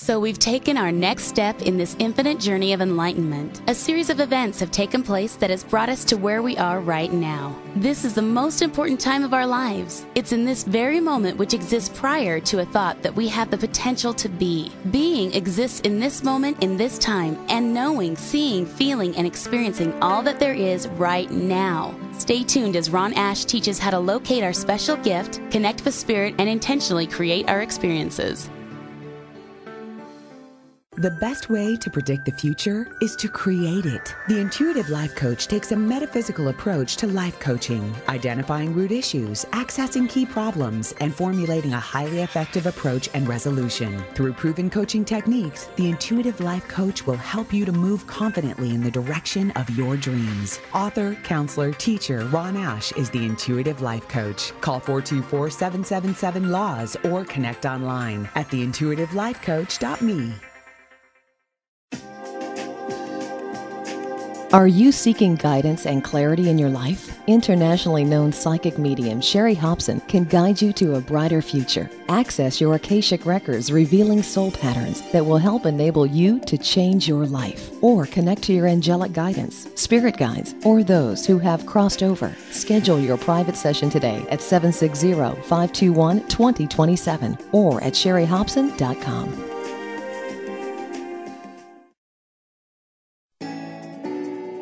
So we've taken our next step in this infinite journey of enlightenment. A series of events have taken place that has brought us to where we are right now. This is the most important time of our lives. It's in this very moment which exists prior to a thought that we have the potential to be. Being exists in this moment, in this time, and knowing, seeing, feeling, and experiencing all that there is right now. Stay tuned as Ron Ash teaches how to locate our special gift, connect with Spirit, and intentionally create our experiences. The best way to predict the future is to create it. The Intuitive Life Coach takes a metaphysical approach to life coaching, identifying root issues, accessing key problems, and formulating a highly effective approach and resolution. Through proven coaching techniques, the Intuitive Life Coach will help you to move confidently in the direction of your dreams. Author, counselor, teacher Ron Ash is the Intuitive Life Coach. Call 424-777-LAWS or connect online at theintuitivelifecoach.me. Are you seeking guidance and clarity in your life? Internationally known psychic medium Sherry Hopson can guide you to a brighter future. Access your Akashic records revealing soul patterns that will help enable you to change your life. Or connect to your angelic guidance, spirit guides, or those who have crossed over. Schedule your private session today at 760-521-2027 or at sherryhopson.com.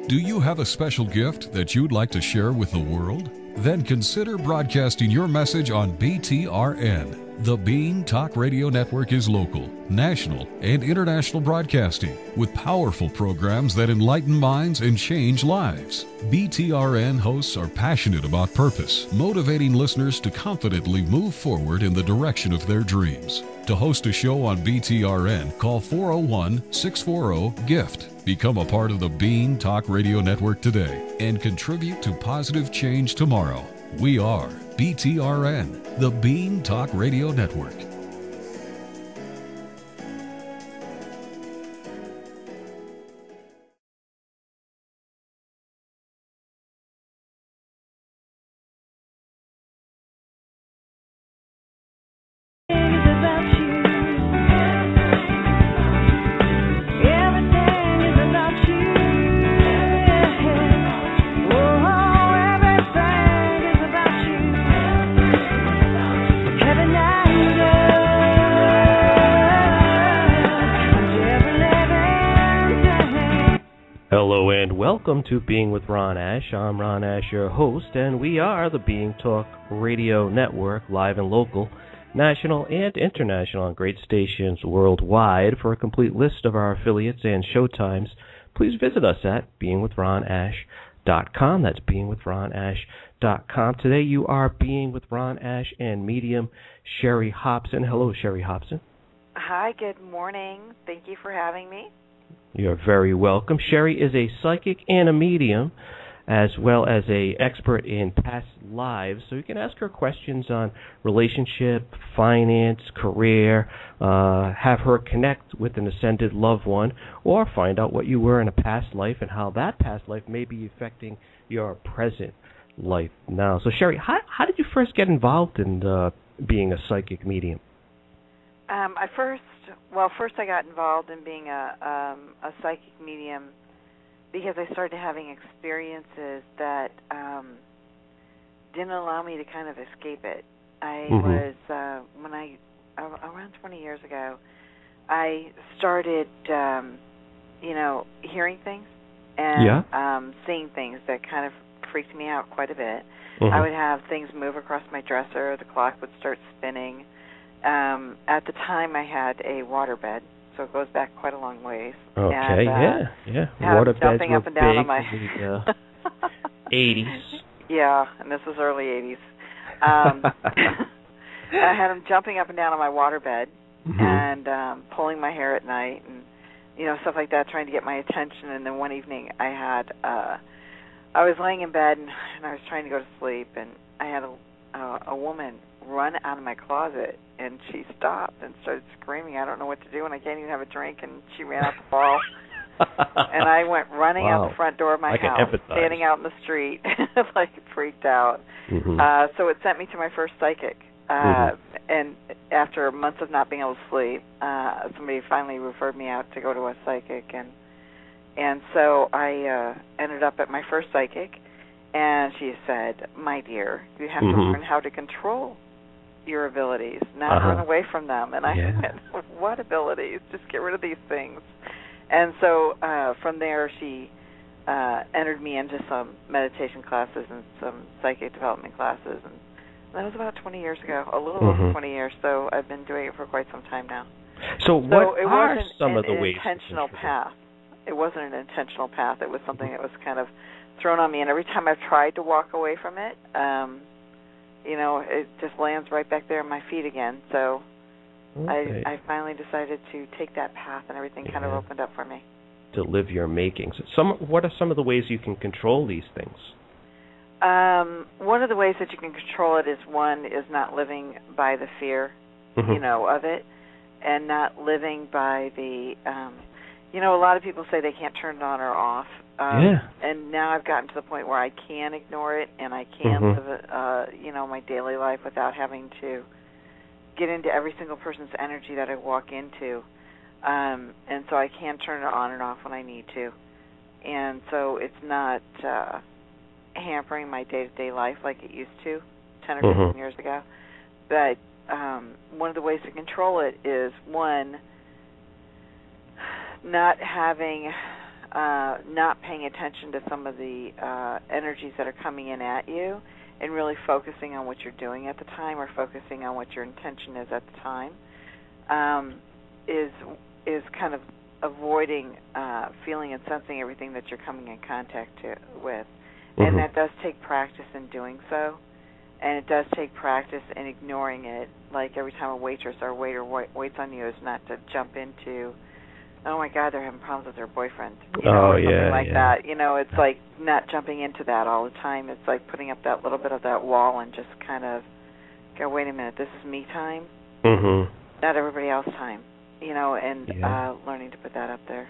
Do you have a special gift that you'd like to share with the world? Then consider broadcasting your message on BTRN. The Being Talk Radio Network is local, national, and international broadcasting with powerful programs that enlighten minds and change lives. BTRN hosts are passionate about purpose, motivating listeners to confidently move forward in the direction of their dreams. To host a show on BTRN, call 401-640-GIFT. Become a part of the Being Talk Radio Network today and contribute to positive change tomorrow. We are BTRN, the Being Talk Radio Network. Welcome to Being with Ron Ash. I'm Ron Ash, your host, and we are the Being Talk Radio Network, live and local, national and international on great stations worldwide. For a complete list of our affiliates and showtimes, please visit us at beingwithronash.com. That's beingwithronash.com. Today you are Being with Ron Ash and Medium Sherry Hopson. Hello, Sherry Hopson. Hi, good morning. Thank you for having me. You're very welcome. Sherry is a psychic and a medium, as well as an expert in past lives. So you can ask her questions on relationship, finance, career, have her connect with an ascended loved one, or find out what you were in a past life and how that past life may be affecting your present life now. So Sherry, how did you first get involved in being a psychic medium? First I got involved in being a psychic medium because I started having experiences that didn't allow me to kind of escape it. I was, around 20 years ago, I started, hearing things and seeing things that kind of freaked me out quite a bit. I would have things move across my dresser, the clock would start spinning. At the time, I had a waterbed, so it goes back quite a long ways. Okay, and, yeah. Waterbeds jumping were up and down big on my in the 80s. Yeah, and this was early 80s. I had them jumping up and down on my waterbed and pulling my hair at night and stuff like that, trying to get my attention. And then one evening, I was laying in bed and I was trying to go to sleep, and I had a woman run out of my closet, and she stopped and started screaming, "I don't know what to do, and I can't even have a drink," and she ran out the hall. And I went running out the front door of my house, standing out in the street, like freaked out. So it sent me to my first psychic. and after months of not being able to sleep, somebody finally referred me out to go to a psychic, and so I ended up at my first psychic, and she said, "My dear, you have to learn how to control your abilities, not run away from them." And I went, "What abilities? Just get rid of these things." And so from there, she entered me into some meditation classes and some psychic development classes, and that was about 20 years ago, a little over 20 years. So I've been doing it for quite some time now. So what are some of the ways? Intentional path. It wasn't an intentional path. It was something that was kind of thrown on me, and every time I've tried to walk away from it, it just lands right back there on my feet again. So I finally decided to take that path, and everything kind of opened up for me. To live your makings. What are some of the ways you can control these things? One of the ways that you can control it is not living by the fear, of it, and not living by the, a lot of people say they can't turn it on or off. And now I've gotten to the point where I can ignore it, and I can live, my daily life without having to get into every single person's energy that I walk into. And so I can turn it on and off when I need to. And so it's not hampering my day-to-day life like it used to 10 or 15 years ago. But one of the ways to control it is, one, not paying attention to some of the energies that are coming in at you, and really focusing on what you're doing at the time, or focusing on what your intention is at the time, is kind of avoiding feeling and sensing everything that you're coming in contact with. And that does take practice in doing so, and it does take practice in ignoring it. Like every time a waitress or a waiter waits on you, is not to jump into, "Oh my God, they're having problems with their boyfriend," or something like that. It's like not jumping into that all the time. It's like putting up that little bit of that wall and just kind of go, "Wait a minute, this is me time, not everybody else time." And learning to put that up there.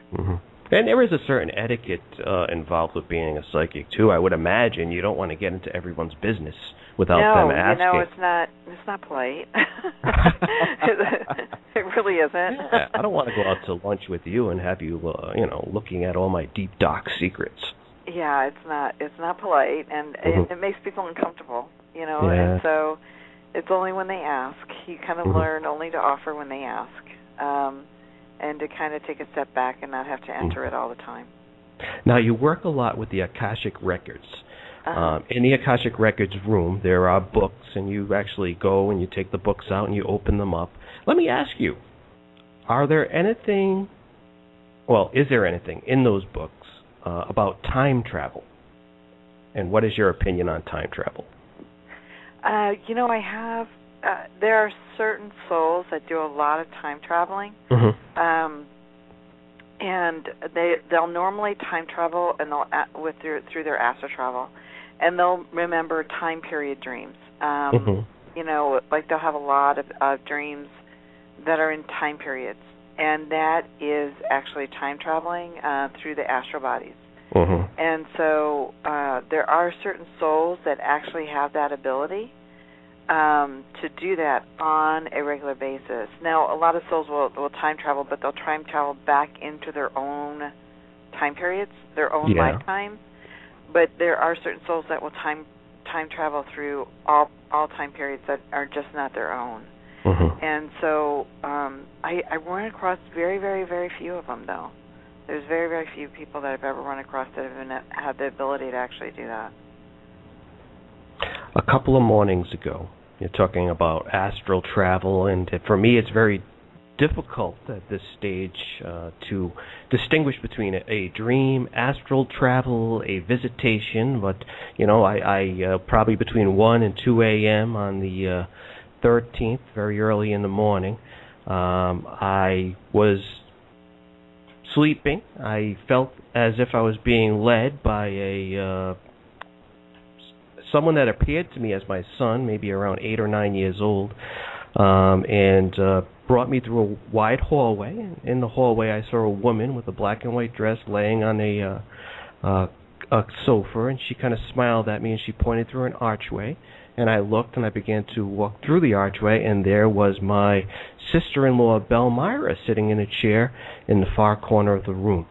And there is a certain etiquette involved with being a psychic too. I would imagine you don't want to get into everyone's business without them asking. No, it's not polite. It really isn't. I don't want to go out to lunch with you and have you, looking at all my deep, dark secrets. Yeah, it's not polite, and it makes people uncomfortable. And so it's only when they ask. You kind of learn only to offer when they ask. And to kind of take a step back and not have to enter it all the time. Now, you work a lot with the Akashic Records. In the Akashic Records room, there are books, and you actually go and you take the books out and you open them up. Let me ask you, is there anything in those books about time travel? And what is your opinion on time travel? I have... there are certain souls that do a lot of time traveling, and they'll normally time travel, and they'll through their astral travel, and they'll remember time period dreams. Like they'll have a lot of dreams that are in time periods, and that is actually time traveling through the astral bodies. And so there are certain souls that actually have that ability to do that on a regular basis. Now, a lot of souls will time travel, but they'll time travel back into their own time periods, their own lifetime. But there are certain souls that will time travel through all time periods that are just not their own. And so I run across very, very, very few of them, though. There's very, very few people that I've ever run across that have had the ability to actually do that. A couple of mornings ago, you're talking about astral travel, and for me it's very difficult at this stage to distinguish between a dream, astral travel, a visitation, but I probably between 1 and 2 a.m. on the 13th, very early in the morning, I was sleeping. I felt as if I was being led by someone that appeared to me as my son, maybe around 8 or 9 years old, and brought me through a wide hallway. In the hallway, I saw a woman with a black and white dress laying on a sofa, and she kind of smiled at me, and she pointed through an archway, and I looked and I began to walk through the archway, and there was my sister-in-law, Belmira, sitting in a chair in the far corner of the room.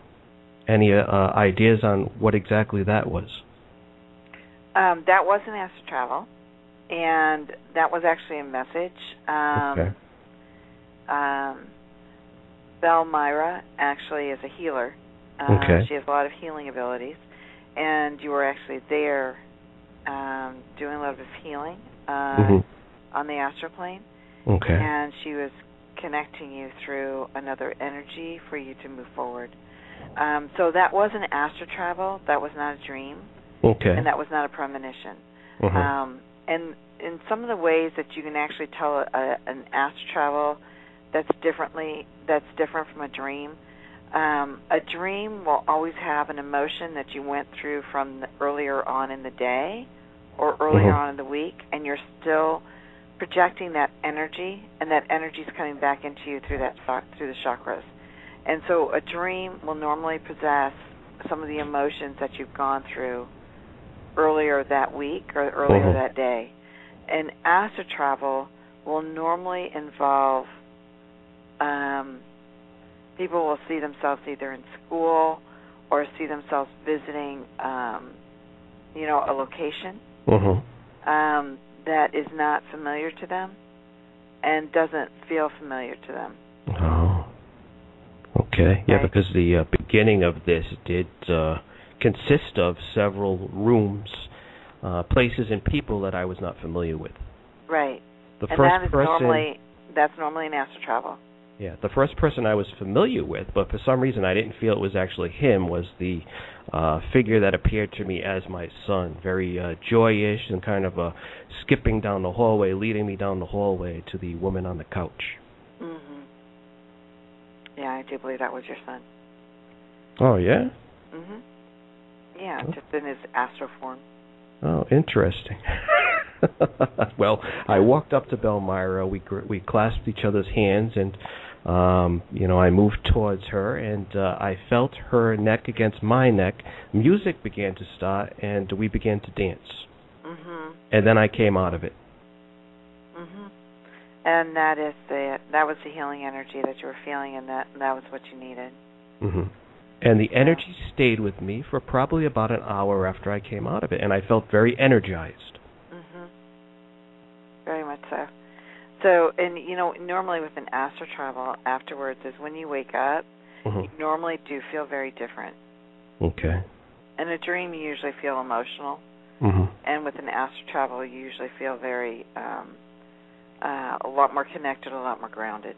Any ideas on what exactly that was? That was an astral travel, and that was actually a message. Okay. Belmira actually is a healer. Okay. She has a lot of healing abilities, and you were actually there doing a lot of healing on the astral plane. Okay. And she was connecting you through another energy for you to move forward. So that was an astral travel. That was not a dream. Okay. And that was not a premonition. And in some of the ways that you can actually tell an astral travel that's different from a dream. A dream will always have an emotion that you went through from earlier on in the day or earlier on in the week, and you're still projecting that energy, and that energy is coming back into you through the chakras. And so a dream will normally possess some of the emotions that you've gone through earlier that week or earlier that day. And astral travel will normally involve people will see themselves either in school or see themselves visiting, a location that is not familiar to them and doesn't feel familiar to them. Oh, okay. Yeah, because the beginning of this did consist of several rooms, places, and people that I was not familiar with. Right. The and first person. That's normally an astral travel. Yeah, the first person I was familiar with, but for some reason I didn't feel it was actually him, was the figure that appeared to me as my son, very joyous and kind of skipping down the hallway, leading me down the hallway to the woman on the couch. Yeah, I do believe that was your son. Oh, yeah? Yeah, just in his astral form. Oh, interesting. Well, I walked up to Belmira. We clasped each other's hands, and I moved towards her, and I felt her neck against my neck. Music began to start, and we began to dance. And then I came out of it. And that was the healing energy that you were feeling, and that was what you needed. And the energy stayed with me for probably about an hour after I came out of it, and I felt very energized. Very much so. So, and normally with an astral travel afterwards is when you wake up, you normally do feel very different. Okay. In a dream, you usually feel emotional. And with an astral travel, you usually feel very, a lot more connected, a lot more grounded.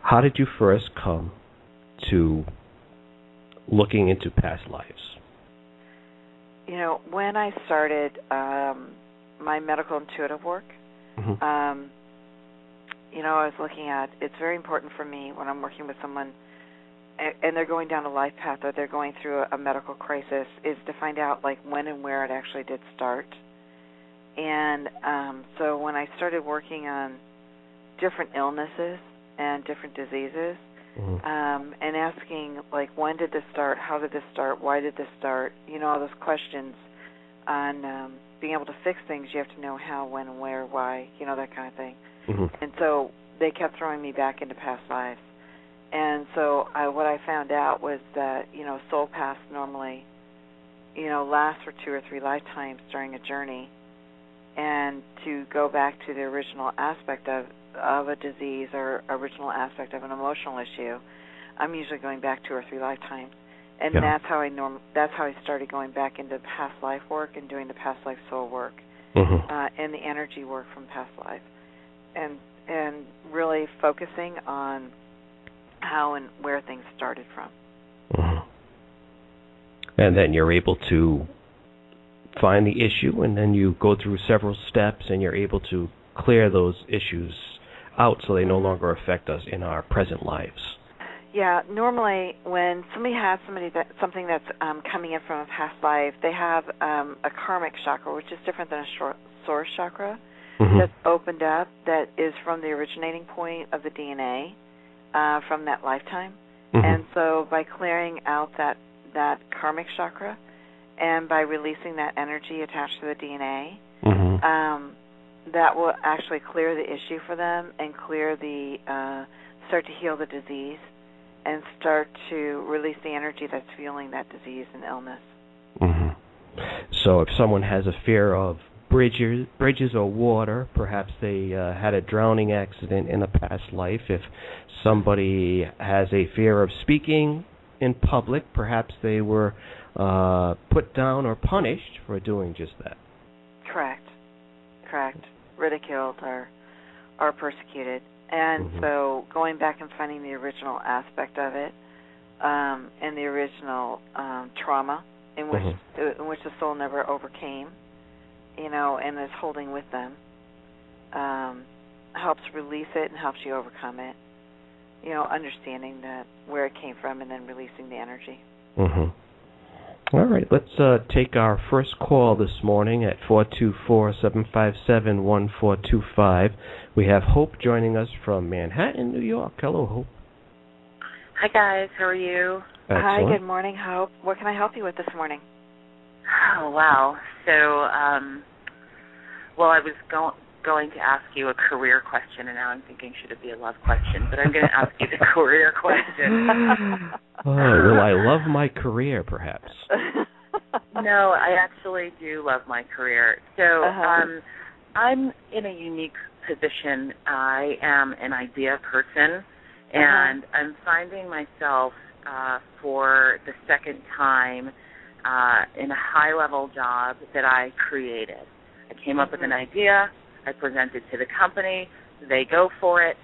How did you first come to looking into past lives? When I started my medical intuitive work, I was looking at, it's very important for me when I'm working with someone and they're going down a life path or they're going through a medical crisis, is to find out when and where it actually did start. And so when I started working on different illnesses and different diseases, and asking, when did this start, how did this start, why did this start, all those questions on being able to fix things, you have to know how, when, and where, why, that kind of thing. And so they kept throwing me back into past lives. And so what I found out was that, soul paths normally, last for 2 or 3 lifetimes during a journey. And to go back to the original aspect of a disease or original aspect of an emotional issue, I'm usually going back 2 or 3 lifetimes. And that's how I started going back into past life work and doing the past life soul work and the energy work from past life, and really focusing on how and where things started from. And then you're able to find the issue, and then you go through several steps, and you're able to clear those issues out so they no longer affect us in our present lives. Yeah, normally when somebody has something that's coming in from a past life, they have a karmic chakra, which is different than a source chakra, that's opened up, that is from the originating point of the DNA from that lifetime. And so by clearing out that karmic chakra and by releasing that energy attached to the DNA, that will actually clear the issue for them and start to heal the disease and start to release the energy that's fueling that disease and illness. Mm-hmm. So if someone has a fear of bridges or water, perhaps they had a drowning accident in a past life. If somebody has a fear of speaking in public, perhaps they were put down or punished for doing just that. Correct. Ridiculed or persecuted. And so going back and finding the original aspect of it and the original trauma in which the soul never overcame, and is holding with them, helps release it and helps you overcome it. Understanding that where it came from and then releasing the energy. Mm-hmm. All right, let's take our first call this morning at 424-757-1425. We have Hope joining us from Manhattan, New York. Hello, Hope. Hi, guys. How are you? Excellent. Hi, good morning, Hope. What can I help you with this morning? Oh, wow. So, I was going to ask you a career question, and now I'm thinking, should it be a love question? But I'm going to ask you the career question. Well, I love my career, perhaps. No, I actually do love my career. So I'm in a unique position. I am an idea person, and I'm finding myself for the second time in a high-level job that I created. I came up with an idea. I present it to the company. They go for it,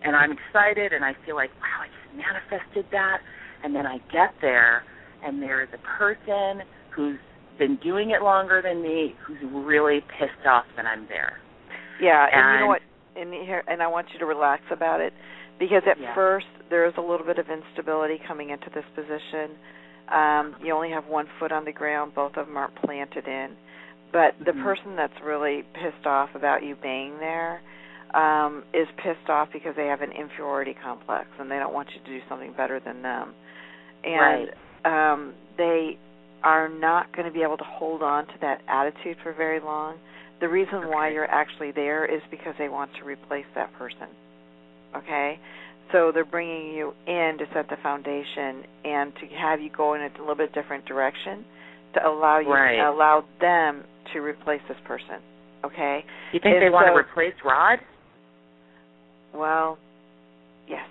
and I'm excited, and I feel like, wow, I just manifested that. And then I get there, and there's a person who's been doing it longer than me who's really pissed off that I'm there. Yeah, and you know what? And I want you to relax about it, because at first there is a little bit of instability coming into this position. You only have one foot on the ground. Both of them aren't planted in. But the person that's really pissed off about you being there is pissed off because they have an inferiority complex, and they don't want you to do something better than them. And they are not going to be able to hold on to that attitude for very long. The reason why you're actually there is because they want to replace that person. Okay? So they're bringing you in to set the foundation and to have you go in a little bit different direction to allow you allow them to replace this person. Okay? You think they want to replace Rod? Well, yes.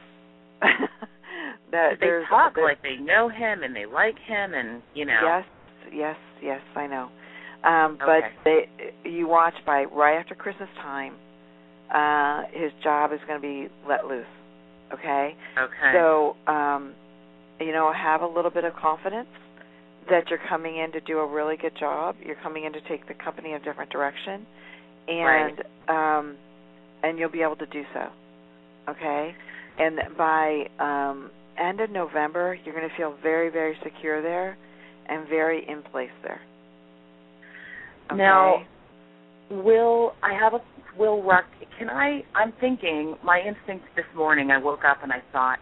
They talk like they know him and they like him, and Yes, I know. But you watch right after Christmas time, his job is going to be let loose. Okay. So, have a little bit of confidence that you're coming in to do a really good job. You're coming in to take the company in a different direction, and you'll be able to do so. Okay. And by end of November, you're going to feel very, very secure there and very in place there. Okay? Now, I'm thinking, my instinct this morning, I woke up and I thought,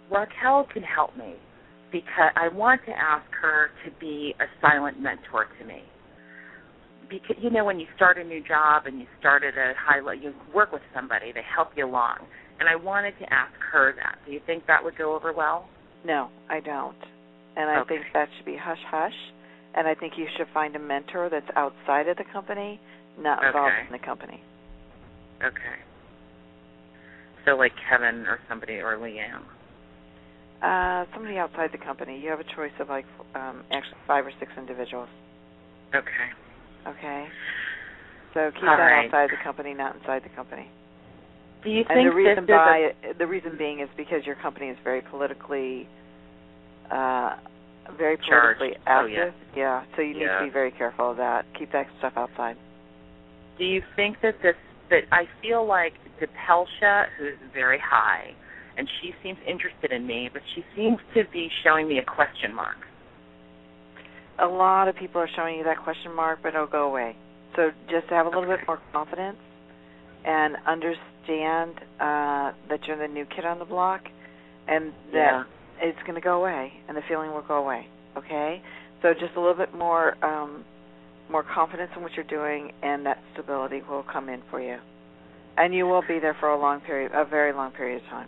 Raquel can help me, because I want to ask her to be a silent mentor to me. Because, when you start a new job and you start at a high level, you work with somebody, they help you along. And I wanted to ask her that. Do you think that would go over well? No, I don't. And I think that should be hush-hush. And I think you should find a mentor that's outside of the company, not involved in the company. Okay. So like Kevin or somebody, or Leanne? Somebody outside the company. You have a choice of actually 5 or 6 individuals. Okay. Okay. So keep that outside the company, not inside the company. Do you think the reason being is because your company is very politically active. Oh, yeah. So you need to be very careful of that. Keep that stuff outside. Do you think that I feel like DePelsha, who's very high, and she seems interested in me, but she seems to be showing me a question mark. A lot of people are showing you that question mark, but it'll go away. So just have a little bit more confidence and understand that you're the new kid on the block, and that it's going to go away, and the feeling will go away. Okay? So just a little bit more confidence in what you're doing, and that stability will come in for you. And you will be there for a very long period of time.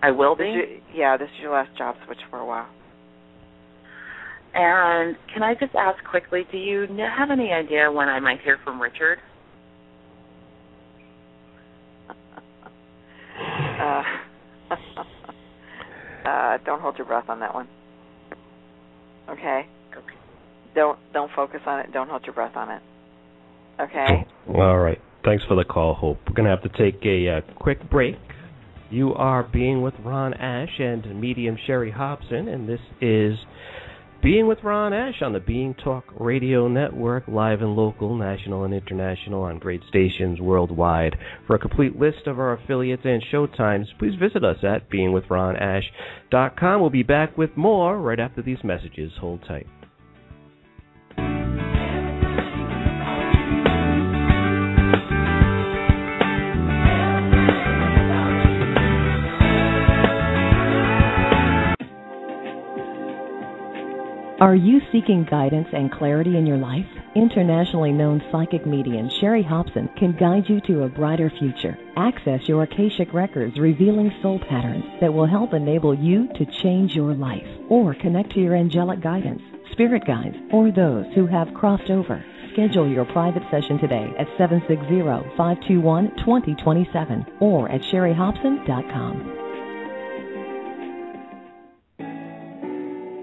I will be? This is your last job switch for a while. And can I just ask quickly, do you have any idea when I might hear from Richard? Don't hold your breath on that one. Okay? Don't focus on it. Don't hold your breath on it. Okay? All right. Thanks for the call, Hope. We're going to have to take a quick break. You are Being with Ron Ash and Medium Sherry Hopson, and this is Being with Ron Ash on the Being Talk Radio Network, live and local, national and international, on great stations worldwide. For a complete list of our affiliates and show times, please visit us at beingwithronash.com. We'll be back with more right after these messages. Hold tight. Are you seeking guidance and clarity in your life? Internationally known psychic medium Sherry Hopson can guide you to a brighter future. Access your Akashic records revealing soul patterns that will help enable you to change your life, or connect to your angelic guidance, spirit guides, or those who have crossed over. Schedule your private session today at 760-521-2027 or at sherryhopson.com.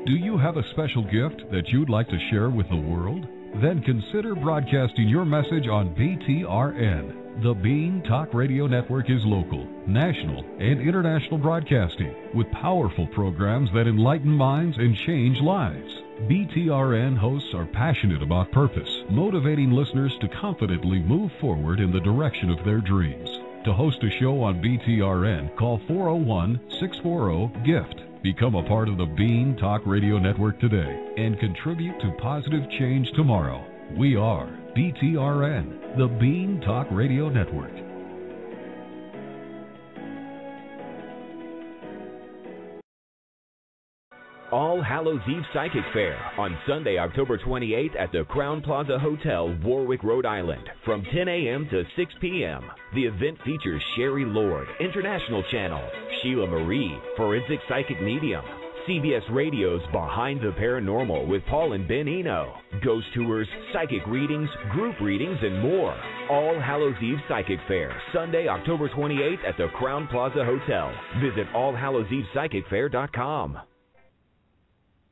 Do you have a special gift that you'd like to share with the world? Then consider broadcasting your message on BTRN. The Being Talk Radio Network is local, national, and international broadcasting with powerful programs that enlighten minds and change lives. BTRN hosts are passionate about purpose, motivating listeners to confidently move forward in the direction of their dreams. To host a show on BTRN, call 401-640-GIFT. Become a part of the Being Talk Radio Network today and contribute to positive change tomorrow. We are BTRN, the Being Talk Radio Network. All Hallows Eve Psychic Fair on Sunday, October 28th at the Crown Plaza Hotel, Warwick, Rhode Island, from 10 a.m. to 6 p.m. The event features Sherry Lord, International Channel, Sheila Marie, Forensic Psychic Medium, CBS Radio's Behind the Paranormal with Paul and Ben Eno, ghost tours, psychic readings, group readings, and more. All Hallows Eve Psychic Fair, Sunday, October 28th at the Crown Plaza Hotel. Visit allhallowsevepsychicfair.com.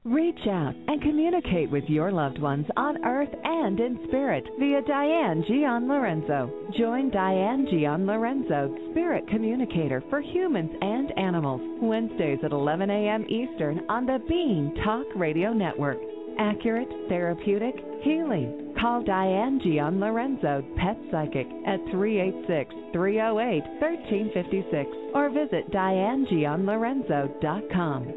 Reach out and communicate with your loved ones on Earth and in spirit via Diane Gian Lorenzo. Join Diane Gian Lorenzo, Spirit Communicator for humans and animals, Wednesdays at 11 a.m. Eastern on the Being Talk Radio Network. Accurate, therapeutic, healing. Call Diane Gian Lorenzo, Pet Psychic, at 386-308-1356 or visit DianeGianLorenzo.com.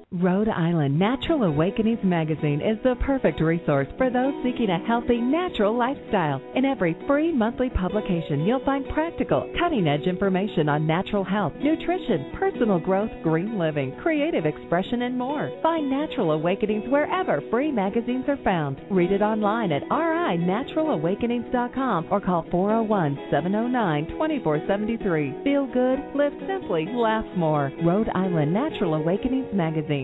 Rhode Island Natural Awakenings magazine is the perfect resource for those seeking a healthy, natural lifestyle. In every free monthly publication, you'll find practical, cutting-edge information on natural health, nutrition, personal growth, green living, creative expression, and more. Find Natural Awakenings wherever free magazines are found. Read it online at rinaturalawakenings.com or call 401-709-2473. Feel good, live simply, laugh more. Rhode Island Natural Awakenings magazine.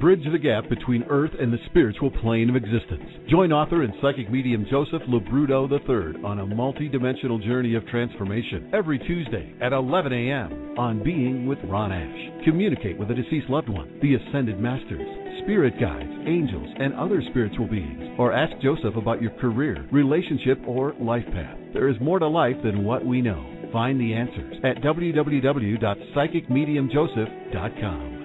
Bridge the gap between Earth and the spiritual plane of existence. Join author and psychic medium Joseph Labruto III on a multi-dimensional journey of transformation every Tuesday at 11 a.m. on Being with Ron Ash. Communicate with a deceased loved one, the Ascended Masters, spirit guides, angels, and other spiritual beings, or ask Joseph about your career, relationship, or life path. There is more to life than what we know. Find the answers at www.psychicmediumjoseph.com.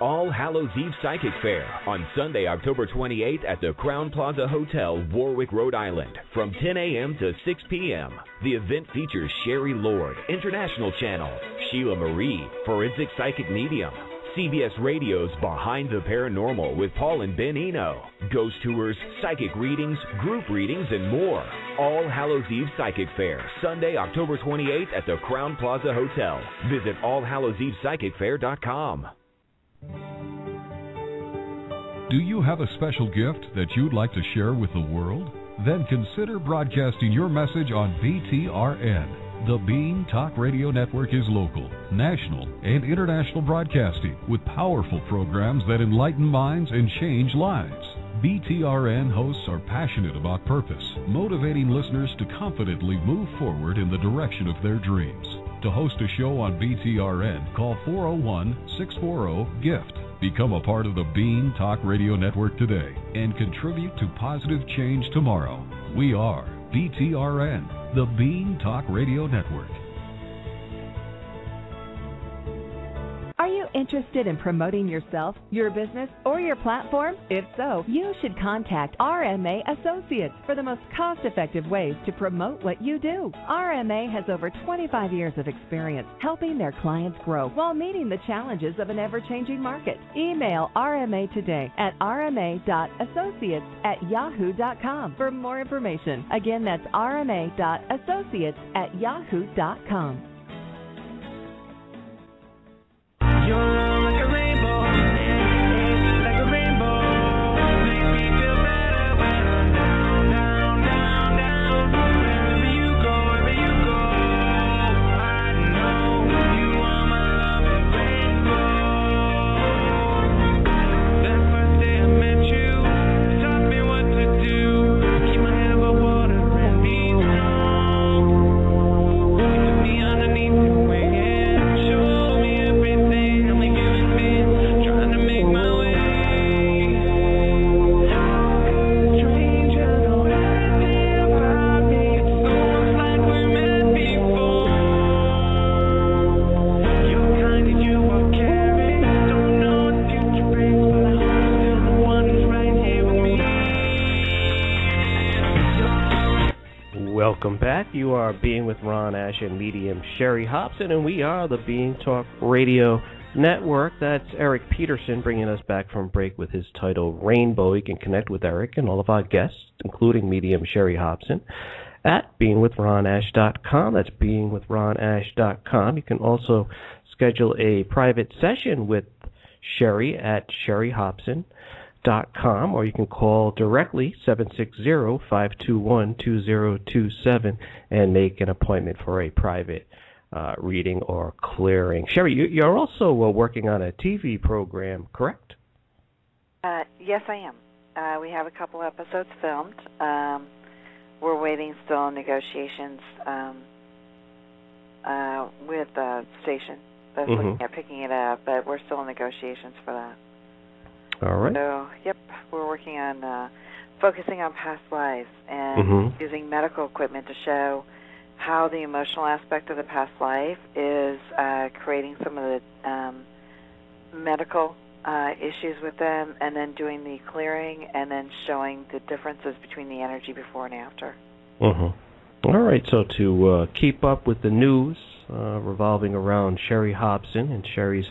All Hallows Eve Psychic Fair on Sunday, October 28th at the Crown Plaza Hotel, Warwick, Rhode Island, from 10 a.m. to 6 p.m. The event features Sherry Lord, International Channel, Sheila Marie, Forensic Psychic Medium, CBS Radio's Behind the Paranormal with Paul and Ben Eno, ghost tours, psychic readings, group readings, and more. All Hallows Eve Psychic Fair, Sunday, October 28th at the Crown Plaza Hotel. Visit allhallowsevepsychicfair.com. Do you have a special gift that you'd like to share with the world? Then consider broadcasting your message on BTRN. The Bean Talk Radio Network is local, national, and international broadcasting with powerful programs that enlighten minds and change lives. BTRN hosts are passionate about purpose, motivating listeners to confidently move forward in the direction of their dreams. To host a show on BTRN, call 401-640-GIFT. Become a part of the Bean Talk Radio Network today and contribute to positive change tomorrow. We are BTRN, the Bean Talk Radio Network. Are you interested in promoting yourself, your business, or your platform? If so, you should contact RMA Associates for the most cost-effective ways to promote what you do. RMA has over 25 years of experience helping their clients grow while meeting the challenges of an ever-changing market. Email RMA today at rma.associates@yahoo.com for more information. Again, that's rma.associates@yahoo.com. You're like a rainbow, like a rainbow. Make me feel better when I'm down, down, down, down. Wherever you go, I know you are my lovely rainbow. That first day I met you, you taught me what to do. Keep my head above water and be strong. You took me underneath your wing and showed me everything. Welcome back. You are Being with Ron Ash and Medium Sherry Hopson, and we are the Being Talk Radio Network. That's Eric Peterson bringing us back from break with his title, Rainbow. You can connect with Eric and all of our guests, including Medium Sherry Hopson, at beingwithronash.com. That's beingwithronash.com. You can also schedule a private session with Sherry at sherryhopson.com, or you can call directly 760-521-2027 and make an appointment for a private reading or clearing. Sherry, you're also working on a TV program, correct? Yes, I am. We have a couple episodes filmed. We're waiting still on negotiations with the station that's looking at picking it up, but we're still in negotiations for that. All right. So, yep, we're working on focusing on past lives and using medical equipment to show how the emotional aspect of the past life is creating some of the medical issues with them, and then doing the clearing, and then showing the differences between the energy before and after. All right, so to keep up with the news revolving around Sherry Hopson and Sherry's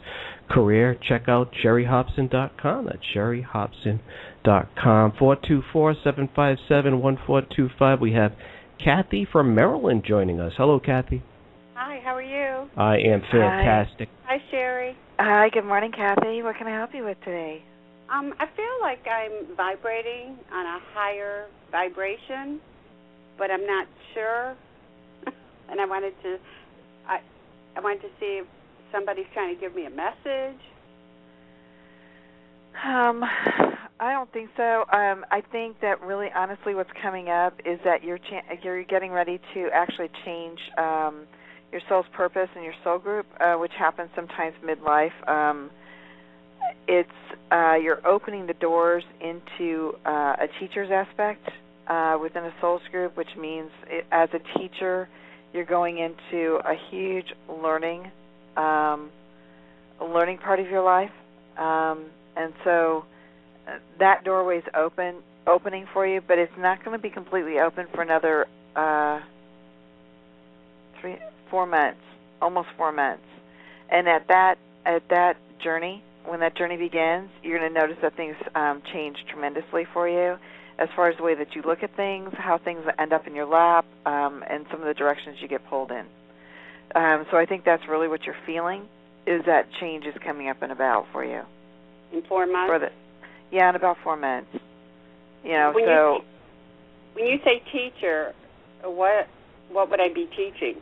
career, check out sherryhopson.com. That's sherryhopson.com. 424-757-1425. We have Kathy from Maryland joining us. Hello, Kathy. Hi, how are you? I am fantastic. Hi, Sherry. Hi, good morning, Kathy. What can I help you with today? I feel like I'm vibrating on a higher vibration, but I'm not sure. And I wanted to see if somebody's trying to give me a message. I don't think so. I think that really, honestly, what's coming up is that you're getting ready to actually change your soul's purpose and your soul group, which happens sometimes midlife. You're opening the doors into a teacher's aspect within a soul's group, which means as a teacher, you're going into a huge learning part of your life, and so that doorway is opening for you, but it's not going to be completely open for another 4 months, almost 4 months. And at that journey, when that journey begins, you're going to notice that things change tremendously for you, as far as the way that you look at things, how things end up in your lap, and some of the directions you get pulled in. So I think that's really what you're feeling, is that change is coming up and about for you. In 4 months? Yeah, in about 4 months. When you say teacher, what would I be teaching?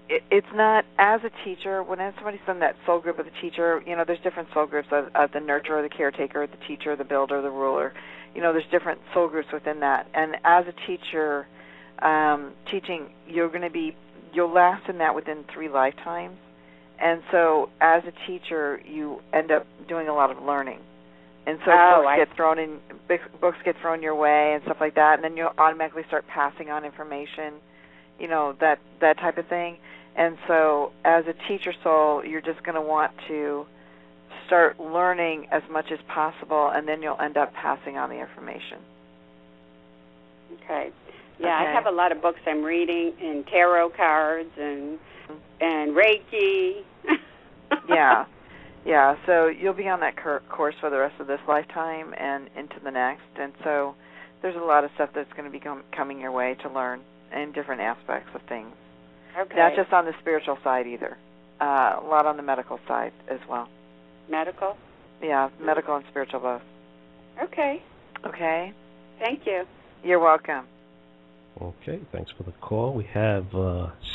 It's not as a teacher. When somebody's done that soul group of the teacher, there's different soul groups of the nurturer, the caretaker, the teacher, the builder, the ruler. There's different soul groups within that. And as a teacher, teaching, you'll last in that within 3 lifetimes. And so as a teacher, you end up doing a lot of learning. And so books get thrown your way and stuff like that, and then you'll automatically start passing on information, that type of thing. And so as a teacher soul, you're just going to want to start learning as much as possible, and then you'll end up passing on the information. Okay. Yeah, okay. I have a lot of books I'm reading, and tarot cards, and Reiki. Yeah, so you'll be on that course for the rest of this lifetime and into the next. And so there's a lot of stuff that's going to be coming your way to learn in different aspects of things. Okay. Not just on the spiritual side either. A lot on the medical side as well. Medical? Yeah, medical and spiritual both. Okay. Okay. Thank you. You're welcome. Okay, thanks for the call. We have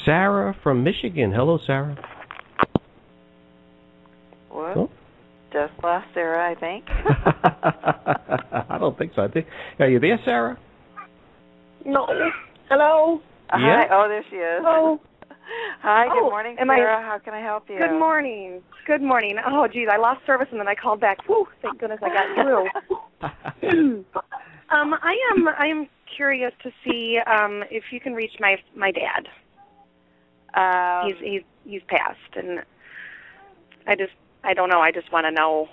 Sarah from Michigan. Hello, Sarah. What? Oh. Just lost Sarah, I think. I don't think so. Are you there, Sarah? No. Hello? Hi. Oh, there she is. Hello. Hi, good morning, Sarah. How can I help you? Good morning. Good morning. Oh, geez, I lost service and then I called back. Whew, thank goodness I got through. I am curious to see if you can reach my dad. He's passed, and I don't know. I just want to know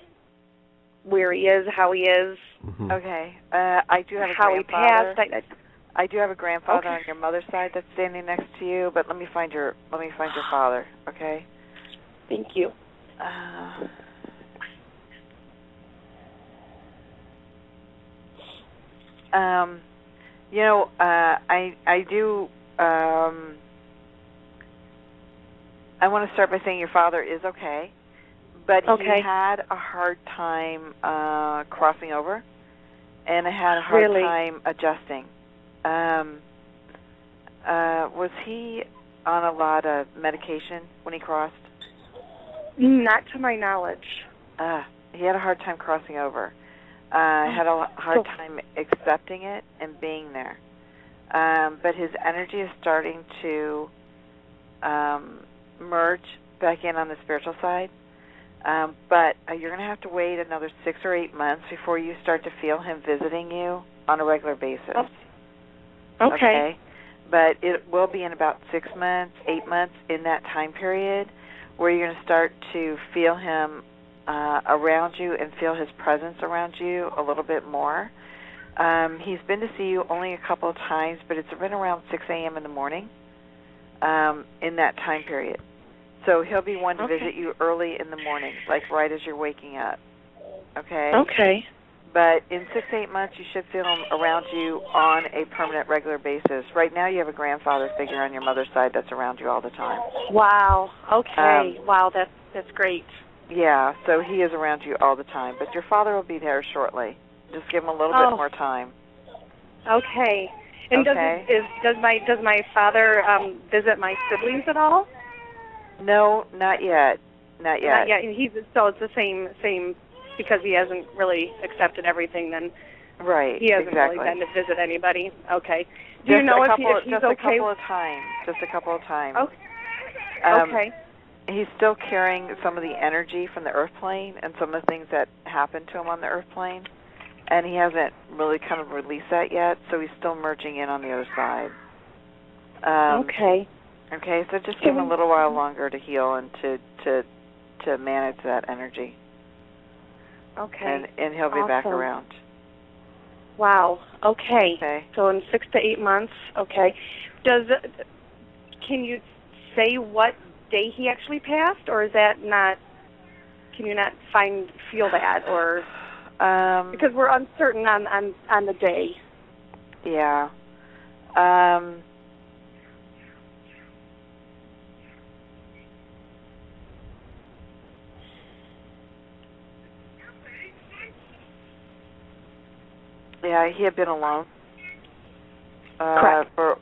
where he is, how he is. Mm-hmm. Okay. I do have a how grandfather. He passed. I do have a grandfather okay. on your mother's side that's standing next to you, but let me find your father. Okay. Thank you. I do. I want to start by saying your father is okay, but he had a hard time crossing over, and I had a hard time adjusting. Was he on a lot of medication when he crossed? Not to my knowledge. He had a hard time crossing over. Had a hard time accepting it and being there. But his energy is starting to merge back in on the spiritual side. But you're going to have to wait another 6 or 8 months before you start to feel him visiting you on a regular basis. Okay. But it will be in about 6 months, 8 months in that time period where you're going to start to feel him around you and feel his presence around you a little bit more. He's been to see you only a couple of times, but it's been around 6 a.m. in the morning in that time period. So he'll be one to visit you early in the morning, like right as you're waking up. Okay? Okay. But in 6 to 8 months, you should feel him around you on a permanent, regular basis. Right now, you have a grandfather figure on your mother's side that's around you all the time. Wow. Okay. Wow, that's great. Yeah, so he is around you all the time. But your father will be there shortly. Just give him a little bit more time. Okay. And does my father visit my siblings at all? No, not yet. Not yet. Not yet. So it's the same because he hasn't really accepted everything. Then he hasn't really been to visit anybody. Okay. Do you know if he's okay? Just a couple of times. Just a couple of times. Okay. He's still carrying some of the energy from the earth plane and some of the things that happened to him on the earth plane, and he hasn't really kind of released that yet, so he's still merging in on the other side. Okay, so just give him a little while longer to heal and to manage that energy. Okay. And he'll be back around. Wow. Okay. So in 6 to 8 months. Okay. Can you say what day he actually passed, or is that not? Can you not feel that, or because we're uncertain on the day? Yeah. Yeah, he had been alone. Correct. I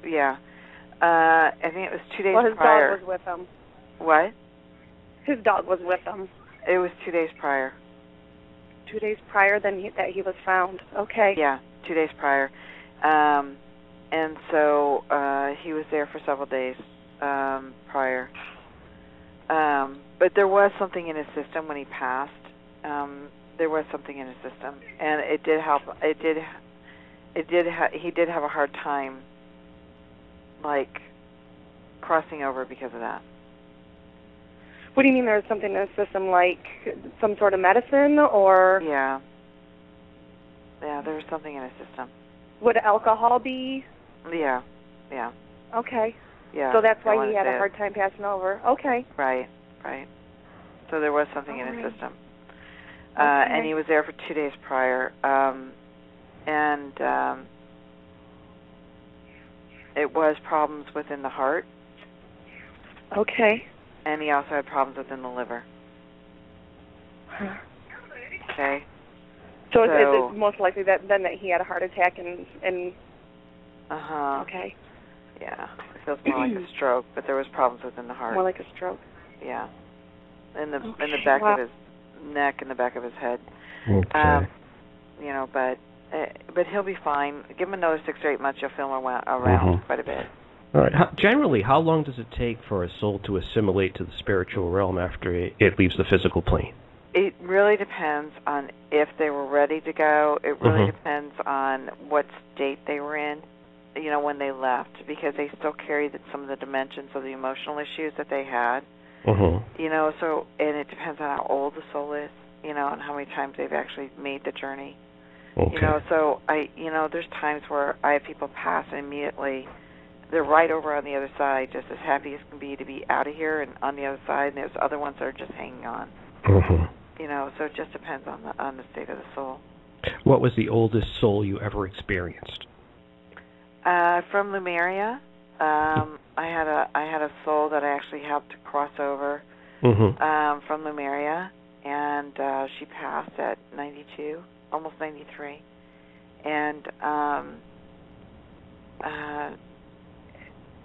think it was 2 days well, his prior. dog was with him. What? His dog was with him. It was 2 days prior. 2 days prior that he was found. Okay. Yeah, 2 days prior. And so he was there for several days prior. But there was something in his system when he passed. There was something in his system, and it did help. He did have a hard time, like, crossing over because of that. What do you mean there's something in his system, like some sort of medicine, or? Yeah, there was something in his system. Would alcohol be? Yeah. Okay. Yeah. So that's why he had a hard time passing over. Okay. Right. So there was something in his system. Okay. And he was there for 2 days prior. It was problems within the heart. Okay. And he also had problems within the liver. Okay. So it's most likely that he had a heart attack and Okay. Yeah. It feels more like a stroke, but there was problems within the heart. More like a stroke. Yeah. In the back of his neck and the back of his head. Okay. But he'll be fine. Give him another 6 or 8 months, you'll feel him around quite a bit. All right. Generally, how long does it take for a soul to assimilate to the spiritual realm after it leaves the physical plane? It really depends on if they were ready to go. It really depends on what state they were in, when they left, because they still carry some of the dimensions of the emotional issues that they had. So, and it depends on how old the soul is, and how many times they've actually made the journey. Okay. So there's times where I have people pass and immediately they're right over on the other side, just as happy as can be to be out of here and on the other side, and there's other ones that are just hanging on. So it just depends on the state of the soul. What was the oldest soul you ever experienced? From Lemuria, I had a soul that I actually helped to cross over from Lemuria, and she passed at 92, almost 93, and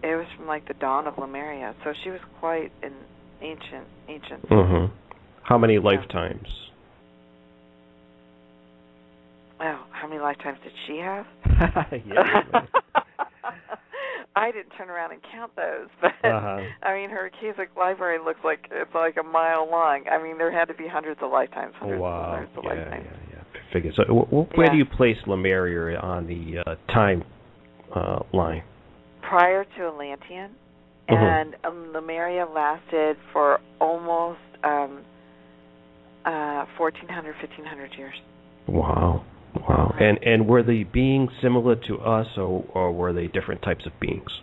it was from like the dawn of Lemuria, so she was quite an ancient. How many lifetimes? Oh, how many lifetimes did she have? Yeah. I didn't turn around and count those, but I mean, her Cusick library looks like it's like a mile long. I mean, there had to be hundreds of lifetimes. Hundreds of lifetimes. Figure. So, where do you place Lemuria on the time line? Prior to Atlantean, and Lemuria lasted for almost 1,400, 1,500 years. Wow. And were the beings similar to us, or were they different types of beings?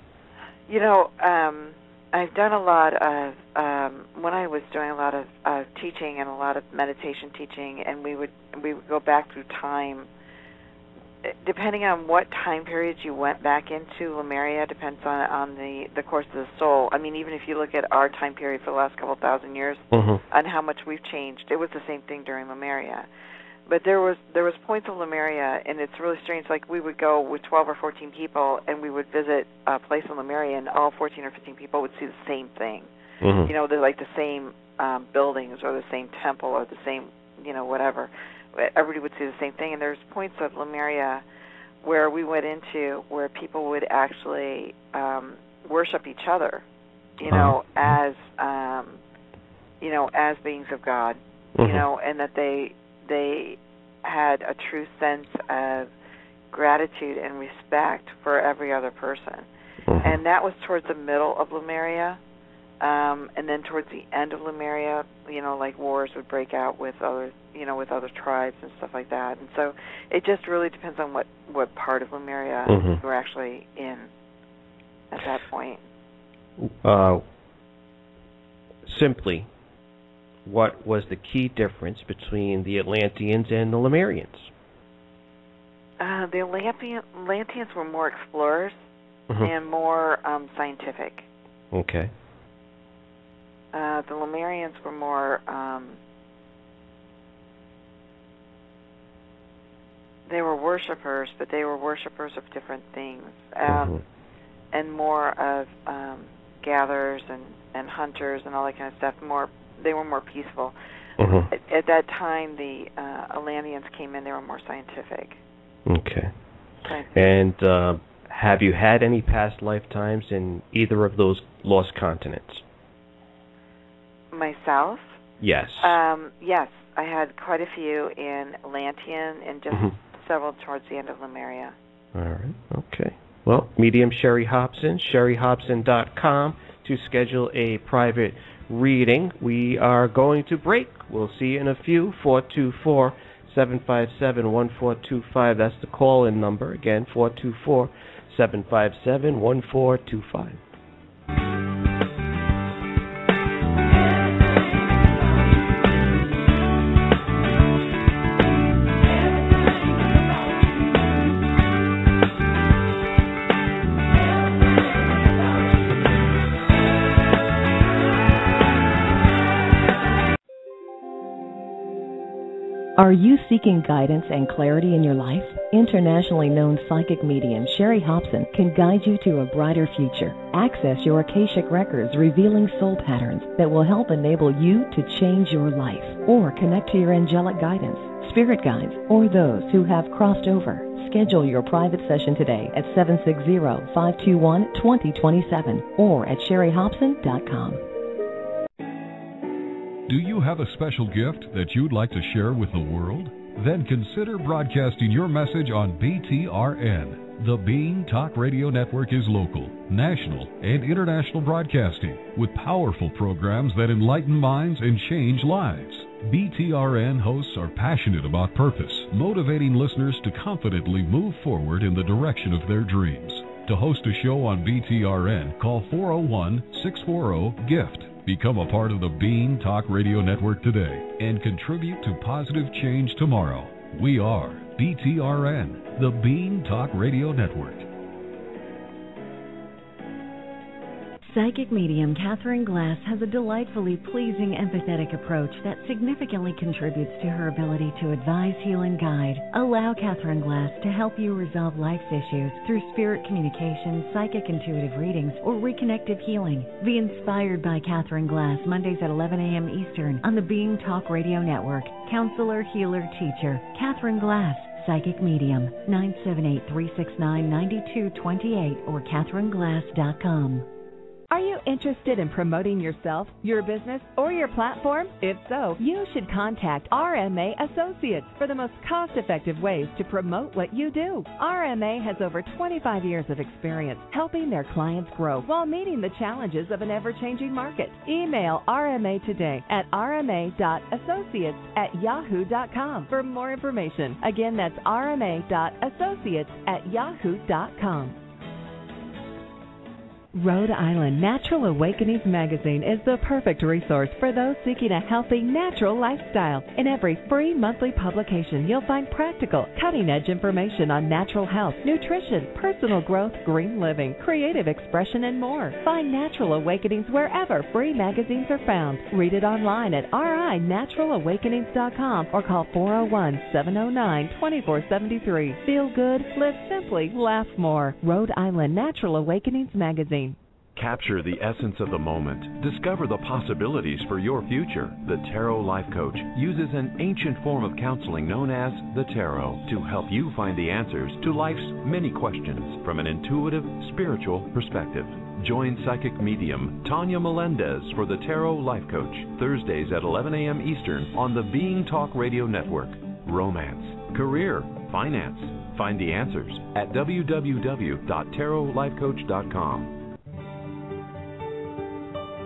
I've done a lot of, when I was doing a lot of teaching and a lot of meditation teaching, and we would go back through time. Depending on what time periods you went back into Lemuria, depends on the course of the soul. I mean, even if you look at our time period for the last couple thousand years, on how much we've changed, it was the same thing during Lemuria. But there was points of Lemuria, and it's really strange. Like, we would go with 12 or 14 people, and we would visit a place in Lemuria, and all 14 or 15 people would see the same thing. They're like the same buildings or the same temple or the same, whatever. Everybody would see the same thing. And there's points of Lemuria where we went into where people would actually worship each other, as beings of God, and that they had a true sense of gratitude and respect for every other person. And that was towards the middle of Lemuria, and then towards the end of Lemuria, like wars would break out with other tribes and stuff like that. And so it just really depends on what part of Lemuria we're actually in at that point. Simply, what was the key difference between the Atlanteans and the Lemurians? The Atlanteans were more explorers and more scientific. Okay. The Lemurians were more they were worshipers, but they were worshipers of different things, and more of gatherers and hunters and all that kind of stuff. They were more peaceful. At that time, the Atlanteans came in. They were more scientific. Okay. And have you had any past lifetimes in either of those lost continents? Myself? Yes. Yes, I had quite a few in Atlantean and just several towards the end of Lemuria. All right. Okay. Well, Medium Sherry Hopson, sherryhopson.com to schedule a private reading. We are going to break. We'll see you in a few. 424-757-1425. That's the call-in number. Again, 424-757-1425. Are you seeking guidance and clarity in your life? Internationally known psychic medium Sherry Hopson can guide you to a brighter future. Access your Akashic records revealing soul patterns that will help enable you to change your life, or connect to your angelic guidance, spirit guides, or those who have crossed over. Schedule your private session today at 760-521-2027 or at sherryhopson.com. Do you have a special gift that you'd like to share with the world? Then consider broadcasting your message on BTRN. The Being Talk Radio Network is local, national, and international broadcasting with powerful programs that enlighten minds and change lives. BTRN hosts are passionate about purpose, motivating listeners to confidently move forward in the direction of their dreams. To host a show on BTRN, call 401-640-GIFT. Become a part of the Being Talk Radio Network today and contribute to positive change tomorrow. We are BTRN, the Being Talk Radio Network. Psychic medium Catherine Glass has a delightfully pleasing, empathetic approach that significantly contributes to her ability to advise, heal, and guide. Allow Catherine Glass to help you resolve life's issues through spirit communication, psychic intuitive readings, or reconnective healing. Be inspired by Catherine Glass Mondays at 11 a.m. Eastern on the Being Talk Radio Network. Counselor, healer, teacher, Catherine Glass. Psychic medium, 978-369-9228 or catherineglass.com. Are you interested in promoting yourself, your business, or your platform? If so, you should contact RMA Associates for the most cost-effective ways to promote what you do. RMA has over 25 years of experience helping their clients grow while meeting the challenges of an ever-changing market. Email RMA today at rma.associates@yahoo.com for more information. Again, that's rma.associates@yahoo.com. Rhode Island Natural Awakenings magazine is the perfect resource for those seeking a healthy, natural lifestyle. In every free monthly publication, you'll find practical, cutting-edge information on natural health, nutrition, personal growth, green living, creative expression, and more. Find Natural Awakenings wherever free magazines are found. Read it online at rinaturalawakenings.com or call 401-709-2473. Feel good, live simply, laugh more. Rhode Island Natural Awakenings magazine. Capture the essence of the moment. Discover the possibilities for your future. The Tarot Life Coach uses an ancient form of counseling known as the Tarot to help you find the answers to life's many questions from an intuitive, spiritual perspective. Join psychic medium Tanya Melendez for the Tarot Life Coach, Thursdays at 11 a.m. Eastern on the Being Talk Radio Network. Romance, career, finance. Find the answers at www.tarotlifecoach.com.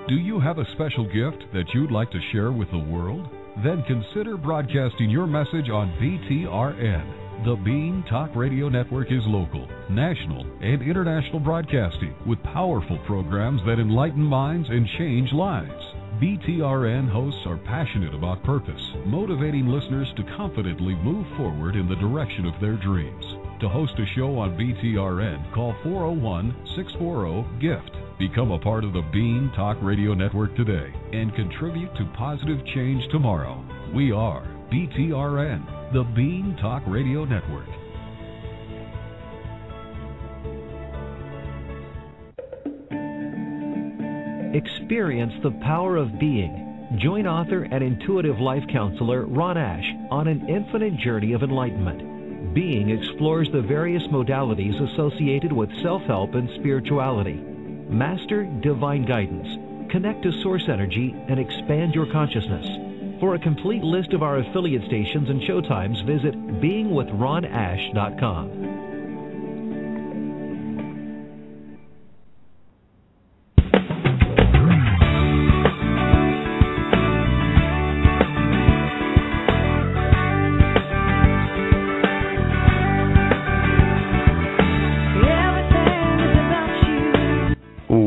Do you have a special gift that you'd like to share with the world? Then consider broadcasting your message on BTRN. The Being Talk Radio Network is local, national, and international broadcasting with powerful programs that enlighten minds and change lives. BTRN hosts are passionate about purpose, motivating listeners to confidently move forward in the direction of their dreams. To host a show on BTRN, call 401-640-GIFT. Become a part of the Being Talk Radio Network today and contribute to positive change tomorrow. We are BTRN, the Bean Talk Radio Network. Experience the power of being. Join author and intuitive life counselor Ron Ash on an infinite journey of enlightenment. Being explores the various modalities associated with self-help and spirituality. Master divine guidance. Connect to source energy and expand your consciousness. For a complete list of our affiliate stations and showtimes, visit beingwithronash.com.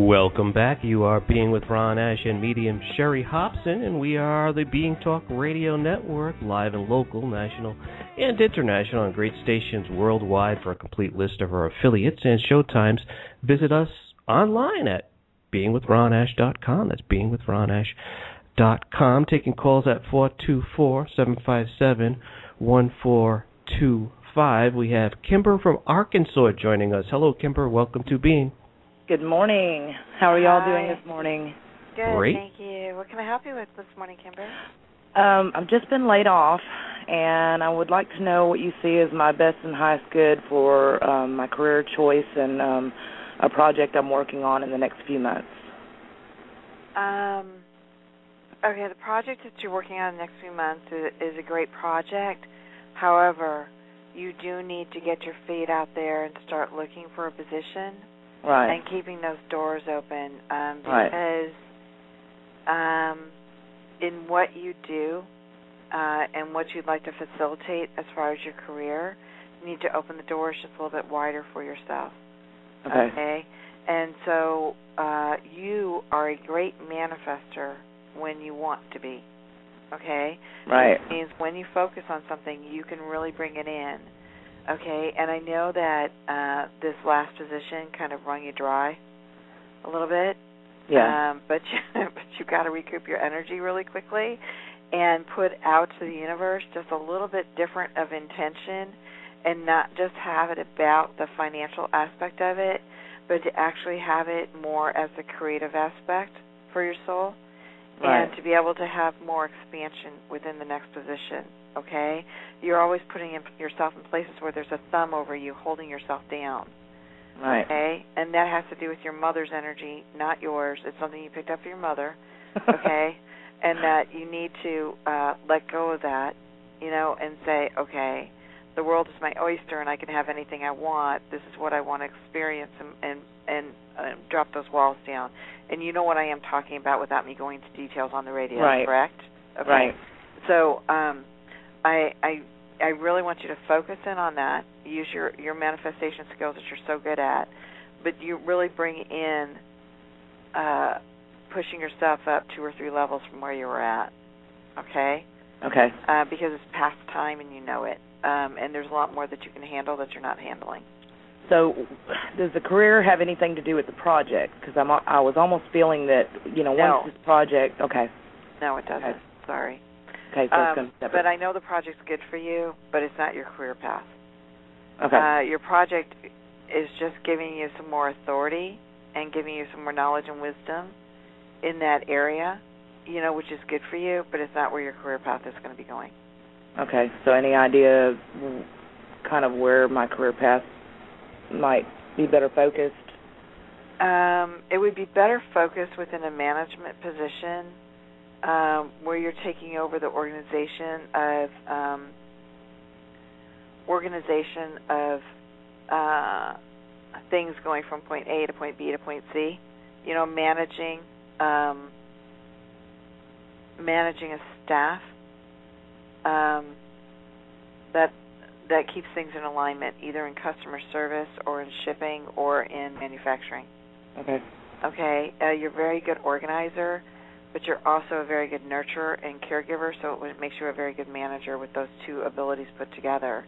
Welcome back. You are Being with Ron Ash and Medium Sherry Hopson, and we are the Being Talk Radio Network, live and local, national, and international, on great stations worldwide. For a complete list of our affiliates and showtimes, visit us online at beingwithronash.com. That's beingwithronash.com. Taking calls at 424-757-1425. We have Kimber from Arkansas joining us. Hello, Kimber. Welcome to Being. Good morning. How are y'all doing this morning? Good, Great. Thank you. What can I help you with this morning, Kimber? I've just been laid off, and I would like to know what you see as my best and highest good for my career choice and a project I'm working on in the next few months. Okay, the project that you're working on in the next few months is a great project. However, You do need to get your feet out there and start looking for a position. Right. And keeping those doors open. Right. Because in what you do and what you'd like to facilitate as far as your career, you need to open the doors just a little bit wider for yourself. Okay. And so you are a great manifester when you want to be. Okay? Right. Which means when you focus on something, you can really bring it in. Okay? And I know that this last position kind of wrung you dry a little bit. Yeah. But you got to recoup your energy really quickly and put out to the universe just a little bit different of intention, and not just have it about the financial aspect of it, but to actually have it more as a creative aspect for your soul. Right. And to be able to have more expansion within the next position, okay? You're always putting yourself in places where there's a thumb over you, holding yourself down. Right. Okay? And that has to do with your mother's energy, not yours. It's something you picked up from your mother, okay? And that you need to let go of that, and say, okay, the world is my oyster and I can have anything I want. This is what I want to experience, and drop those walls down. And you know what I am talking about without me going into details on the radio, right. correct? Okay. Right. So I really want you to focus in on that. Use your manifestation skills that you're so good at, but you really bring in pushing yourself up 2 or 3 levels from where you were at, okay? Okay. Because it's past time and you know it, and there's a lot more that you can handle that you're not handling. So, does the career have anything to do with the project? Because I was almost feeling that, once this project, okay. No, it doesn't. Okay. Sorry. Okay, so it's going to be separate. But I know the project's good for you, but it's not your career path. Okay. Your project is just giving you some more authority and giving you some more knowledge and wisdom in that area, which is good for you, but it's not where your career path is going to be going. Okay, so any idea kind of where my career path might be better focused? It would be better focused within a management position where you're taking over the organization of things going from point A to point B to point C. Managing a staff that keeps things in alignment, either in customer service or in shipping or in manufacturing. Okay. Okay. You're a very good organizer, but you're also a very good nurturer and caregiver, so it makes you a very good manager with those 2 abilities put together.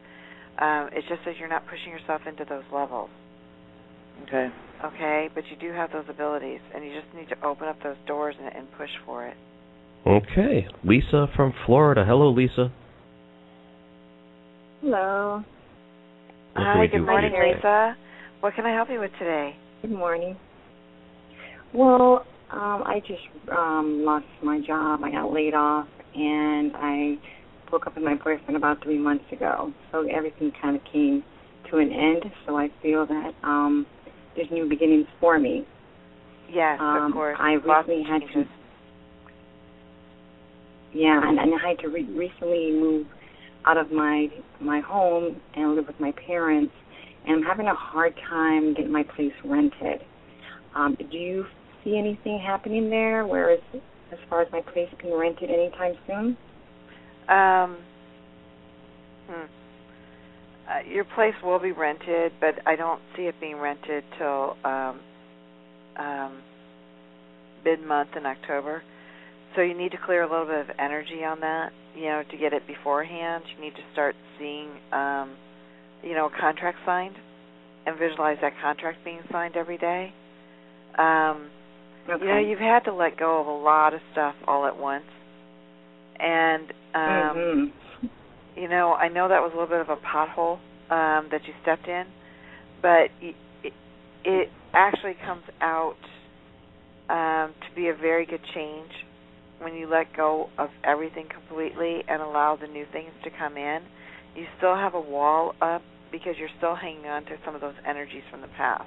It's just that you're not pushing yourself into those levels. Okay. Okay, but you do have those abilities, and you just need to open up those doors and push for it. Okay. Lisa from Florida. Hello, Lisa. Hello. Hi, good morning, Lisa. What can I help you with today? Good morning. Well, I just lost my job. I got laid off, and I broke up with my boyfriend about 3 months ago. So everything kind of came to an end. So I feel that there's new beginnings for me. Yes, of course. I recently had to. Yeah, and I had to recently move out of my home and live with my parents, and I'm having a hard time getting my place rented. Do you see anything happening there, whereas as far as my place being rented anytime soon? Your place will be rented, but I don't see it being rented till mid-month in October. So you need to clear a little bit of energy on that, to get it beforehand. You need to start seeing, a contract signed and visualize that contract being signed every day. Okay. You've had to let go of a lot of stuff all at once. And, I know that was a little bit of a pothole that you stepped in, but it actually comes out to be a very good change when you let go of everything completely and allow the new things to come in. You still have a wall up because you're still hanging on to some of those energies from the past,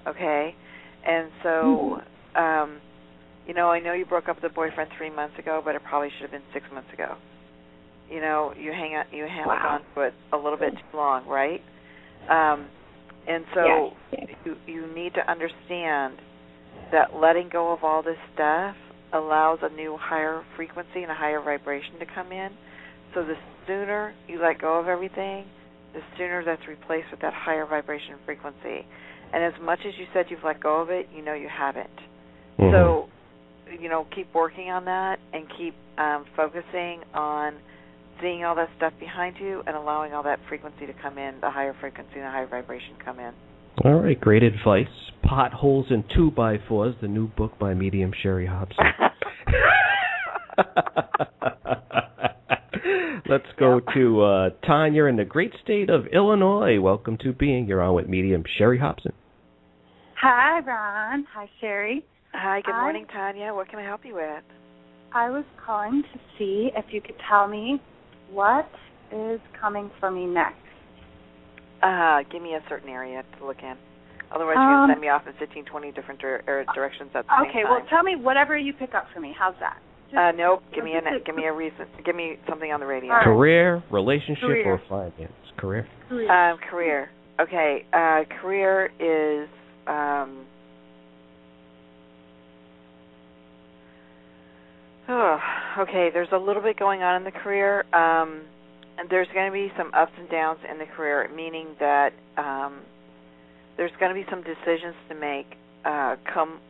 okay? And so, I know you broke up with a boyfriend 3 months ago, but it probably should have been 6 months ago. You hang on to it a little bit too long, right? And so you need to understand that letting go of all this stuff allows a new higher frequency and a higher vibration to come in. So the sooner you let go of everything, the sooner that's replaced with that higher vibration frequency. And as much as you said you've let go of it, you haven't. Mm-hmm. So, keep working on that and keep focusing on seeing all that stuff behind you and allowing all that frequency to come in, the higher frequency and the higher vibration come in. All right, great advice. Potholes and 2x4s, the new book by Medium Sherry Hopson. Let's go to Tanya in the great state of Illinois. Welcome to Being. You're on with Medium Sherry Hopson. Hi, Ron. Hi, Sherry. Hi, good morning, Tanya. What can I help you with? I was calling to see if you could tell me what is coming for me next. Give me a certain area to look in. Otherwise, you're going to send me off in 15, 20 different directions at the same time. Okay, well, tell me whatever you pick up for me. How's that? Nope. Give me a reason. Give me something on the radio. Right. Career, relationship, or finance? Career. Career. Okay. Career is. Okay. There's a little bit going on in the career. And there's going to be some ups and downs in the career, meaning that there's going to be some decisions to make come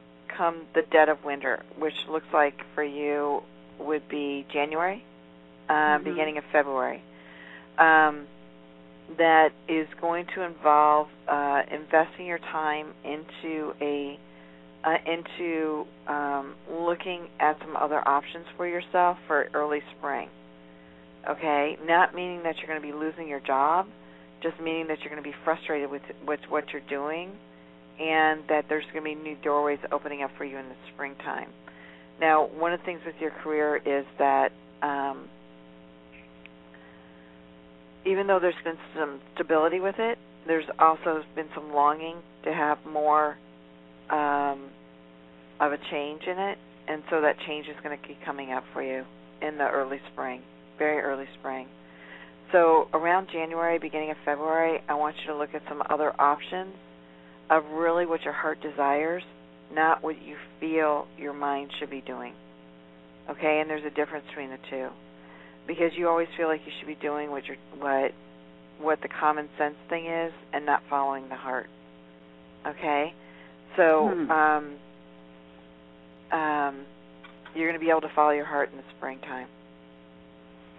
the dead of winter, which looks like for you would be January, beginning of February. That is going to involve investing your time into looking at some other options for yourself for early spring. Okay, not meaning that you're going to be losing your job, just meaning that you're going to be frustrated with what you're doing, and that there's going to be new doorways opening up for you in the springtime. Now, one of the things with your career is that even though there's been some stability with it, there's also been some longing to have more of a change in it, and so that change is going to keep coming up for you in the early spring. Very early spring. So around January, beginning of February, I want you to look at some other options of really what your heart desires, not what you feel your mind should be doing. Okay, and there's a difference between the two. Because you always feel like you should be doing what the common sense thing is and not following the heart. Okay? So you're going to be able to follow your heart in the springtime.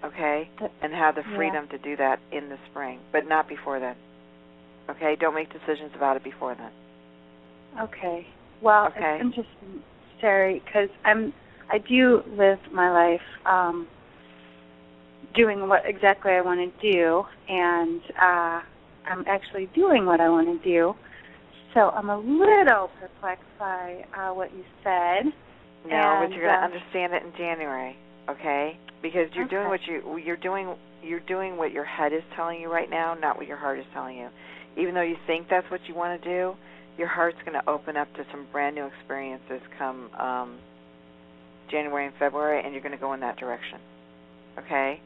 Okay, and have the freedom to do that in the spring, but not before then. Okay, don't make decisions about it before then. Okay. Well, it's interesting, Sherry, because I do live my life doing what exactly I want to do, and I'm actually doing what I want to do. So I'm a little perplexed by what you said. No, but you're going to understand it in January, okay? Because you're doing what you're doing what your head is telling you right now, not what your heart is telling you. Even though you think that's what you want to do, your heart's going to open up to some brand new experiences come January and February, and you're going to go in that direction, okay?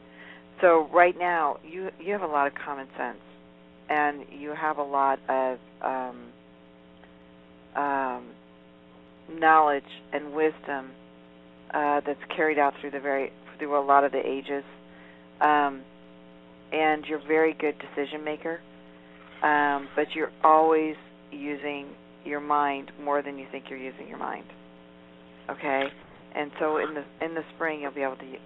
So right now, you have a lot of common sense, and you have a lot of knowledge and wisdom that's carried out through a lot of the ages, and you're a very good decision maker, but you're always using your mind more than you think you're using your mind. Okay, and so in the spring you'll be able to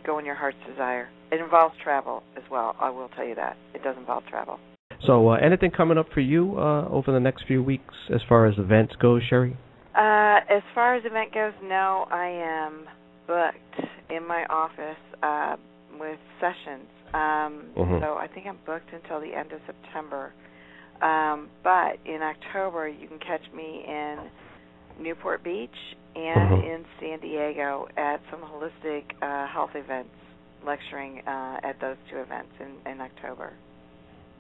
go in your heart's desire. It involves travel as well. I will tell you that it does involve travel. So, anything coming up for you over the next few weeks as far as events go, Sherry? As far as event goes, no, I am booked in my office with sessions. So I think I'm booked until the end of September. But in October, you can catch me in Newport Beach and in San Diego at some holistic health events, lecturing at those two events in October.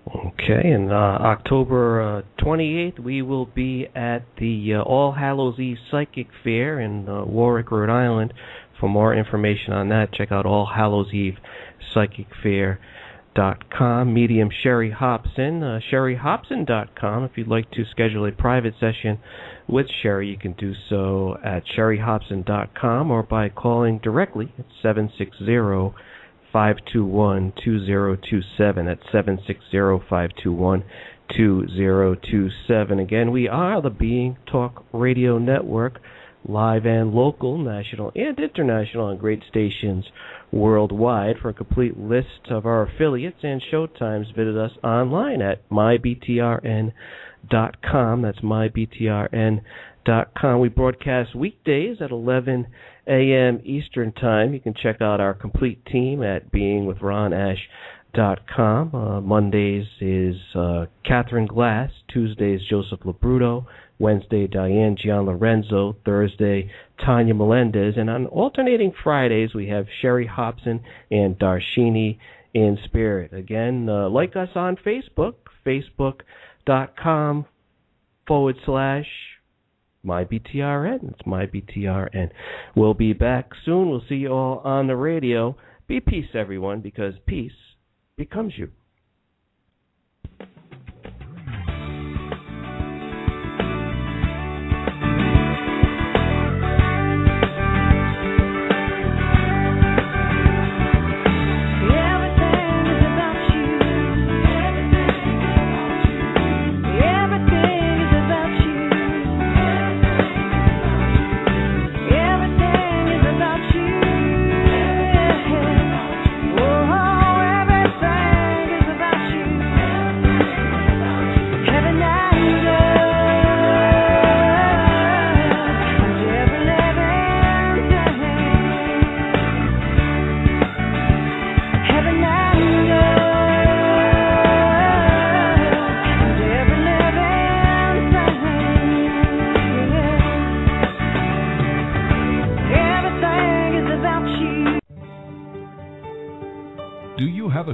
Okay, and October 28th, we will be at the All Hallows Eve Psychic Fair in Warwick, Rhode Island. For more information on that, check out allhallowseve.psychicfair.com. Medium Sherry Hopson, sherryhopson.com. If you'd like to schedule a private session with Sherry, you can do so at sherryhopson.com or by calling directly at 760-521-2027. That's 760-521-2027. Again, we are the Being Talk Radio Network, live and local, national and international, on great stations worldwide. For a complete list of our affiliates and showtimes, visit us online at mybtrn.com. That's mybtrn.com. We broadcast weekdays at 11 a.m. Eastern Time. You can check out our complete team at beingwithronash.com. Mondays is Catherine Glass. Tuesdays, Joseph Labruto. Wednesday, Diane Gianlorenzo. Thursday, Tanya Melendez. And on alternating Fridays, we have Sherry Hopson and Darshini in Spirit. Again, like us on Facebook, facebook.com/MyBTRN. It's MyBTRN. We'll be back soon. We'll see you all on the radio. Be peace, everyone, because peace becomes you.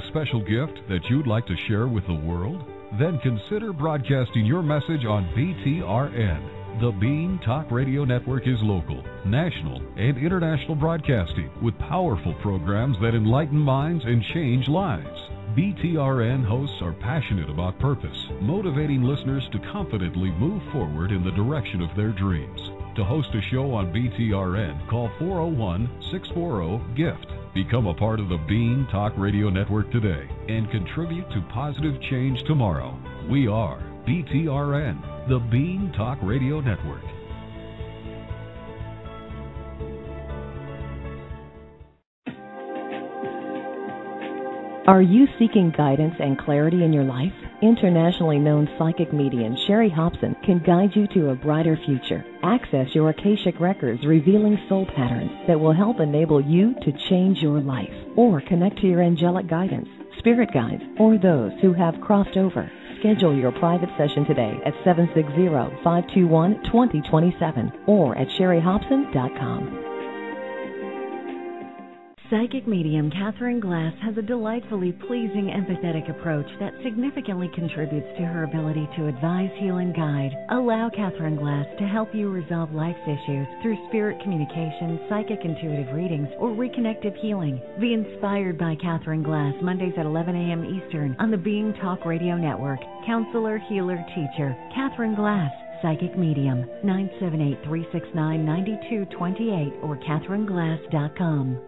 Special gift that you'd like to share with the world? Then consider broadcasting your message on BTRN. The Bean Talk Radio Network is local, national, and international broadcasting with powerful programs that enlighten minds and change lives. BTRN hosts are passionate about purpose, motivating listeners to confidently move forward in the direction of their dreams. To host a show on BTRN, call 401-640-GIFT. Become a part of the Bean Talk Radio Network today and contribute to positive change tomorrow. We are BTRN, the Bean Talk Radio Network. Are you seeking guidance and clarity in your life? Internationally known psychic medium Sherry Hopson can guide you to a brighter future. Access your Akashic records revealing soul patterns that will help enable you to change your life, or connect to your angelic guidance, spirit guides, or those who have crossed over. Schedule your private session today at 760-521-2027 or at sherryhopson.com. Psychic medium Catherine Glass has a delightfully pleasing, empathetic approach that significantly contributes to her ability to advise, heal, and guide. Allow Catherine Glass to help you resolve life's issues through spirit communication, psychic intuitive readings, or reconnective healing. Be inspired by Catherine Glass Mondays at 11 a.m. Eastern on the Being Talk Radio Network. Counselor, healer, teacher, Catherine Glass. Psychic medium, 978-369-9228 or catherineglass.com.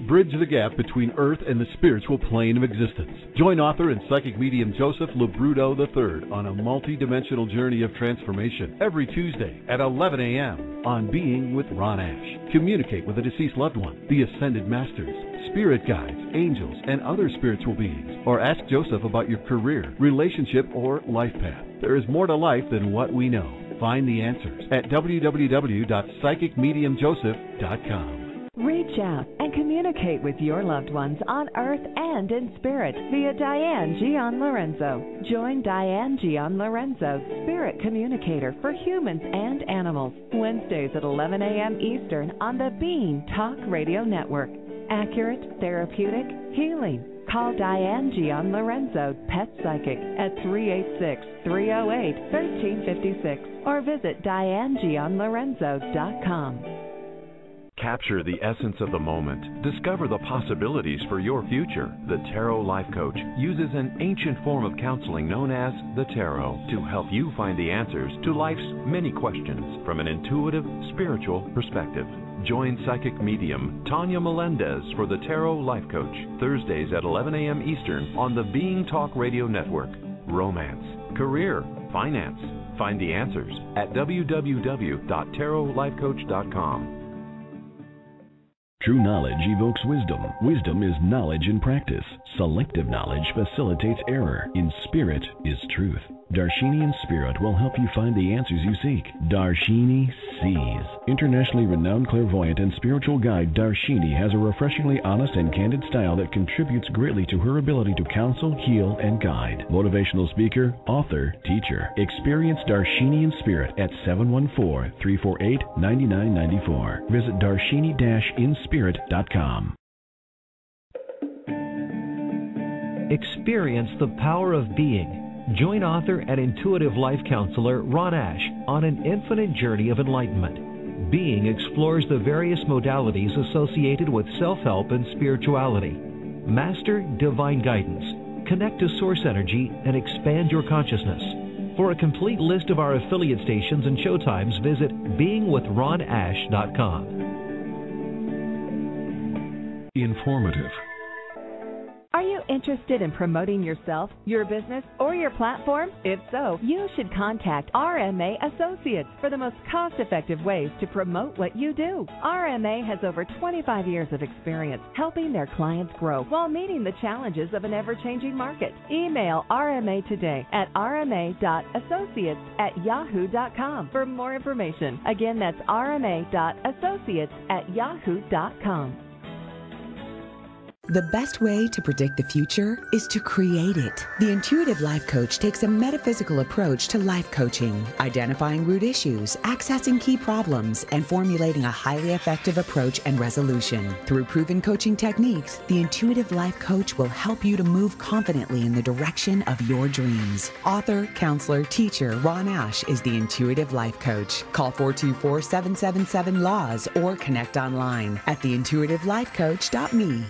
Bridge the gap between Earth and the spiritual plane of existence. Join author and psychic medium Joseph Labruto III on a multi-dimensional journey of transformation every Tuesday at 11 a.m. on Being with Ron Ash. Communicate with a deceased loved one, the Ascended Masters, spirit guides, angels, and other spiritual beings. Or ask Joseph about your career, relationship, or life path. There is more to life than what we know. Find the answers at www.psychicmediumjoseph.com. Reach out and communicate with your loved ones on Earth and in spirit via Diane Gian Lorenzo. Join Diane Gian Lorenzo, Spirit Communicator for humans and animals, Wednesdays at 11 a.m. Eastern on the Being Talk Radio Network. Accurate, therapeutic, healing. Call Diane Gian Lorenzo, Pet Psychic, at 386-308-1356 or visit DianeGianLorenzo.com. Capture the essence of the moment. Discover the possibilities for your future. The Tarot Life Coach uses an ancient form of counseling known as the Tarot to help you find the answers to life's many questions from an intuitive, spiritual perspective. Join psychic medium Tanya Melendez for the Tarot Life Coach, Thursdays at 11 a.m. Eastern on the Being Talk Radio Network. Romance, career, finance. Find the answers at www.tarotlifecoach.com. True knowledge evokes wisdom. Wisdom is knowledge in practice. Selective knowledge facilitates error. In spirit is truth. Darshini in Spirit will help you find the answers you seek. Darshini sees. Internationally renowned clairvoyant and spiritual guide Darshini has a refreshingly honest and candid style that contributes greatly to her ability to counsel, heal, and guide. Motivational speaker, author, teacher. Experience Darshini in Spirit at 714-348-9994. Visit darshini-inspirit.com. Experience the power of being. Join author and intuitive life counselor Ron Ash on an infinite journey of enlightenment. Being explores the various modalities associated with self-help and spirituality. Master divine guidance, connect to source energy, and expand your consciousness. For a complete list of our affiliate stations and showtimes, visit beingwithronash.com. Informative. Are you interested in promoting yourself, your business, or your platform? If so, you should contact RMA Associates for the most cost-effective ways to promote what you do. RMA has over 25 years of experience helping their clients grow while meeting the challenges of an ever-changing market. Email RMA today at rma.associates@yahoo.com for more information. Again, that's rma.associates@yahoo.com. The best way to predict the future is to create it. The Intuitive Life Coach takes a metaphysical approach to life coaching, identifying root issues, accessing key problems, and formulating a highly effective approach and resolution. Through proven coaching techniques, the Intuitive Life Coach will help you to move confidently in the direction of your dreams. Author, counselor, teacher Ron Ash is the Intuitive Life Coach. Call 424-777-LAWS or connect online at theintuitivelifecoach.me.